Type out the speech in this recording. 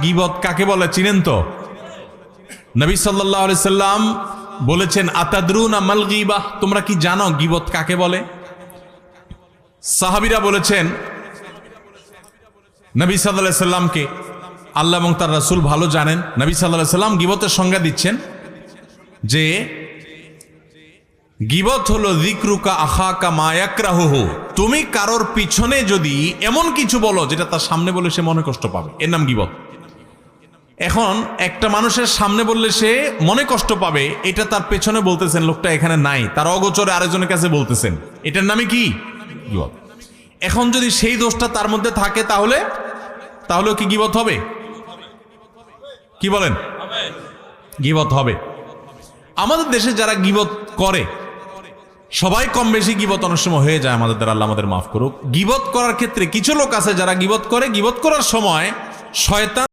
গীবত কাকে বলে চিনেন তো? নবী সাল্লাল্লাহু আলাইহি সাল্লাম বলেছেন, আতাদরুনা মাল গীবাহ, তোমরা কি জানো গীবত কাকে বলে? সাহাবীরা বলেছেন নবী সাল্লাল্লাহু আলাইহি সাল্লামকে, আল্লাহ এবং তার রাসূল ভালো জানেন। নবী সাল্লাল্লাহু আলাইহি সাল্লাম গীবতের সংজ্ঞা দিচ্ছেন যে গীবত হলো যিকরুকা আখাকা মা ইয়াকরাহুহু, তুমি কারোর পিছনে যদি এমন কিছু বলো যেটা তার সামনে বলে সে মনে কষ্ট পাবে, এর নাম গীবত। এখন একটা মানুষের সামনে বললে সে মনে কষ্ট পাবে, এটা তার পেছনে বলতেছেন, লোকটা এখানে নাই, তার অগোচরে আরেকজনের কাছে বলতেছেন, এটার নামে কি গীবত। এখন যদি সেই দোষটা তার মধ্যে থাকে তাহলেও কি গীবত হবে? কি বলেন? গীবত হবে। আমাদের দেশে যারা গীবত করে, সবাই কম বেশি গীবত অনেক সময় হয়ে যায় আমাদের দ্বারা, আল্লাহ আমাদের মাফ করুক। গীবত করার ক্ষেত্রে কিছু লোক আছে যারা গীবত করে, গীবত করার সময় শয়তান